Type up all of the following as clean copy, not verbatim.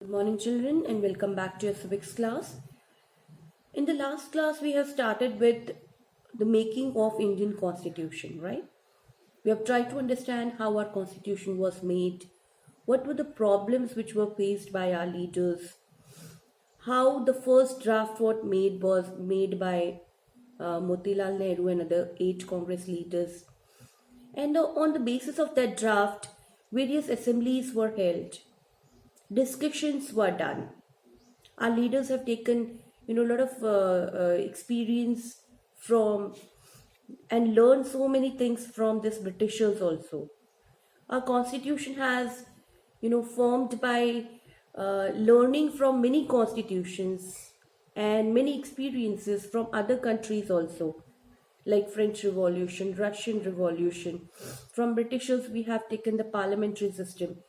Good morning, children, and welcome back to your civics class. In the last class, we have started with the making of Indian Constitution, right? We have tried to understand how our Constitution was made, what were the problems which were faced by our leaders, how the first draft was made by Motilal Nehru and other 8 Congress leaders, and on the basis of that draft, various assemblies were held, discussions were done. Our leaders have taken a lot of experience from and learned so many things from this Britishers also. Our constitution has formed by learning from many constitutions and many experiences from other countries also, like French Revolution, Russian Revolution. From Britishers we have taken the parliamentary system,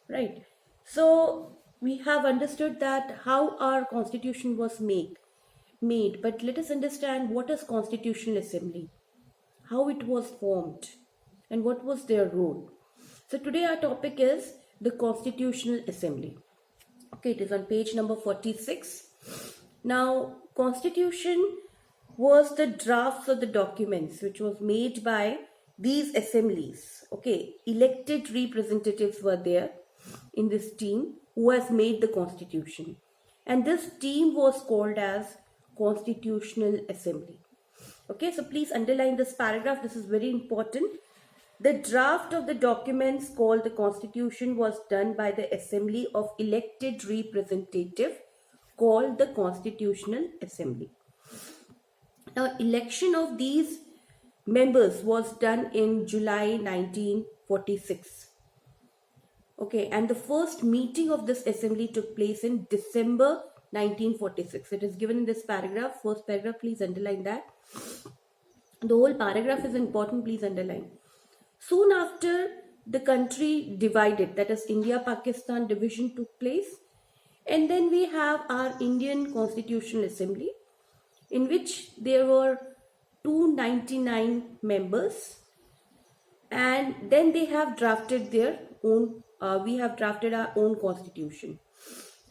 right? So we have understood that how our constitution was made, but let us understand what is Constitutional Assembly, how it was formed, and what was their role. So today our topic is the Constitutional Assembly. Okay, it is on page number 46. Now, Constitution was the drafts of the documents which was made by these assemblies. Okay, elected representatives were there in this team who has made the Constitution, and this team was called as Constitutional Assembly. Okay, so please underline this paragraph. This is very important. The draft of the documents called the Constitution was done by the Assembly of elected representative called the Constitutional Assembly. Now, election of these members was done in July 1946. Okay, and the first meeting of this assembly took place in December 1946. It is given in this paragraph. First paragraph, please underline that. The whole paragraph is important, please underline. Soon after the country divided, that is India-Pakistan division took place, and then we have our Indian Constitutional Assembly, in which there were 299 members, and then they have drafted their own, we have drafted our own constitution.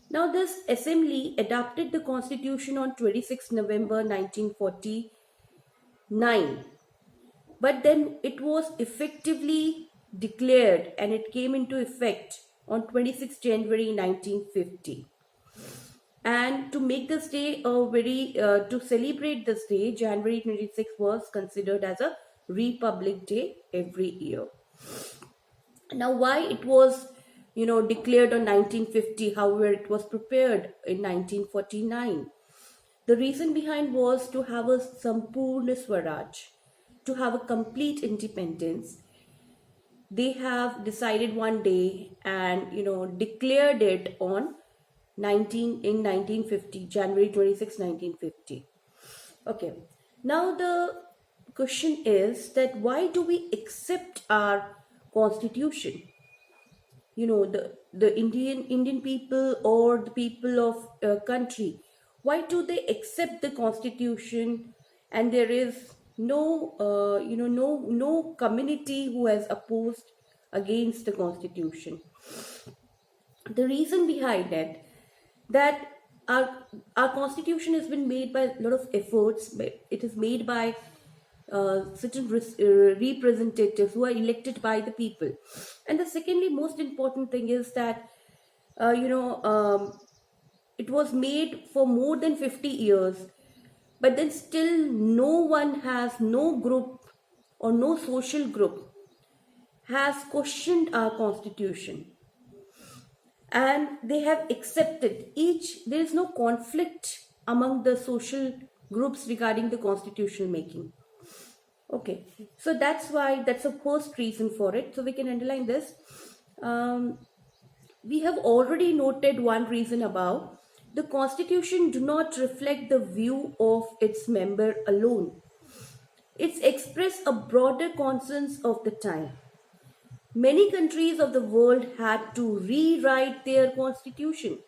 Now this assembly adopted the constitution on 26 November 1949, but then it was effectively declared and it came into effect on 26 January 1950. And to make this day to celebrate this day, January 26 was considered as a Republic Day every year. Now, why it was, declared on 1950, however, it was prepared in 1949. The reason behind was to have a Sampurna Swaraj, to have a complete independence. They have decided one day and, declared it on 1950, January 26, 1950. Okay. Now the question is that why do we accept our constitution? The Indian people or the people of country, why do they accept the constitution? And there is no community who has opposed against the constitution. The reason behind it, that our constitution has been made by a lot of efforts. It is made by certain representatives who are elected by the people. And the secondly most important thing is that it was made for more than 50 years, but then still no group or no social group has questioned our constitution, and they have accepted there is no conflict among the social groups regarding the constitutional making. Okay, so that's the first reason for it. So we can underline this. We have already noted one reason above. The constitution do not reflect the view of its member alone. It's express a broader consensus of the time. Many countries of the world had to rewrite their constitution,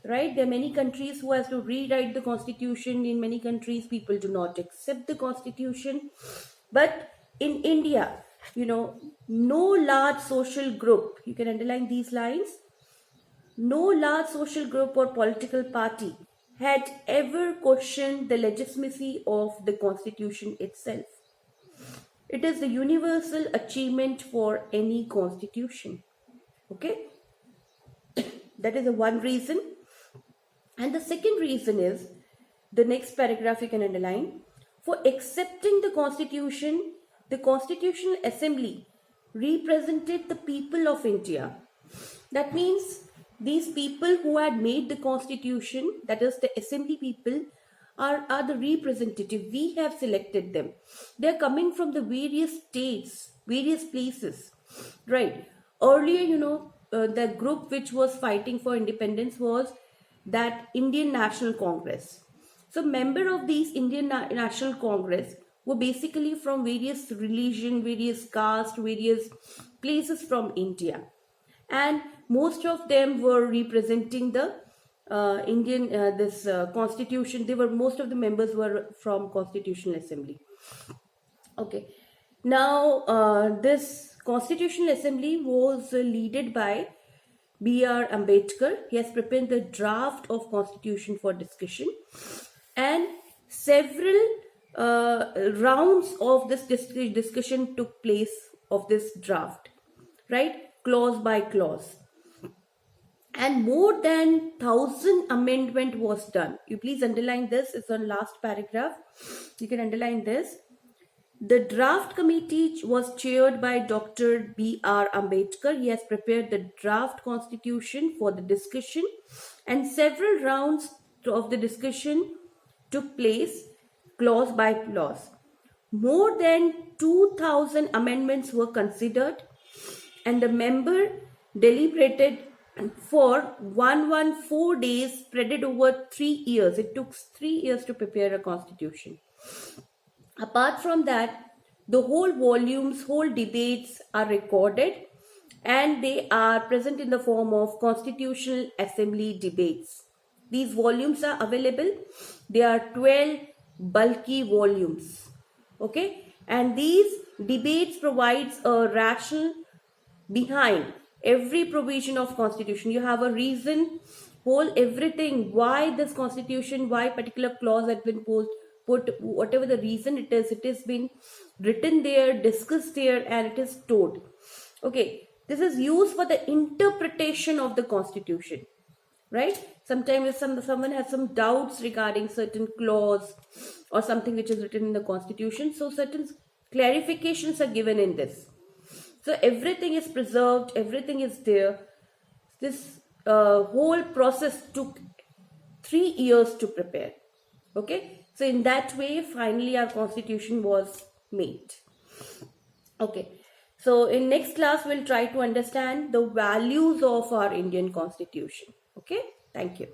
right? There are many countries who have to rewrite the constitution. In many countries, people do not accept the constitution. But in India, no large social group, you can underline these lines, no large social group or political party had ever questioned the legitimacy of the constitution itself. It is the universal achievement for any constitution. Okay, that is the one reason. And the second reason is the next paragraph you can underline. For accepting the constitution, the Constitutional Assembly represented the people of India. That means these people who had made the constitution, that is the assembly people, are the representative. We have selected them. They are coming from the various states, various places, right? Earlier, the group which was fighting for independence was that Indian National Congress. So member of these Indian National Congress were basically from various religion, various caste, various places from India. And most of them were representing the constitution. Most of the members were from Constitutional Assembly. Okay. Now, this Constitutional Assembly was led by B.R. Ambedkar. He has prepared the draft of constitution for discussion, and several rounds of this discussion took place of this draft, right? Clause by clause. And more than 1,000 amendment was done. You please underline this. It's on last paragraph. You can underline this. The draft committee was chaired by Dr. B.R. Ambedkar. He has prepared the draft constitution for the discussion, and several rounds of the discussion took place clause by clause. More than 2,000 amendments were considered, and the member deliberated for 114 days spread over 3 years. It took 3 years to prepare a constitution. Apart from that, the whole volumes, whole debates are recorded, and they are present in the form of Constitutional Assembly debates. These volumes are available. They are 12 bulky volumes. Okay, and these debates provides a rationale behind every provision of constitution. You have a reason, whole everything, why this constitution, why particular clause has been put, whatever the reason it has been written there, discussed there, and it is stored. Okay, this is used for the interpretation of the constitution, right? Sometimes if someone has some doubts regarding certain clause or something which is written in the constitution, so certain clarifications are given in this. So everything is preserved, everything is there. This whole process took 3 years to prepare. Okay, so in that way, finally our constitution was made. Okay, so in next class, we'll try to understand the values of our Indian constitution. Okay, thank you.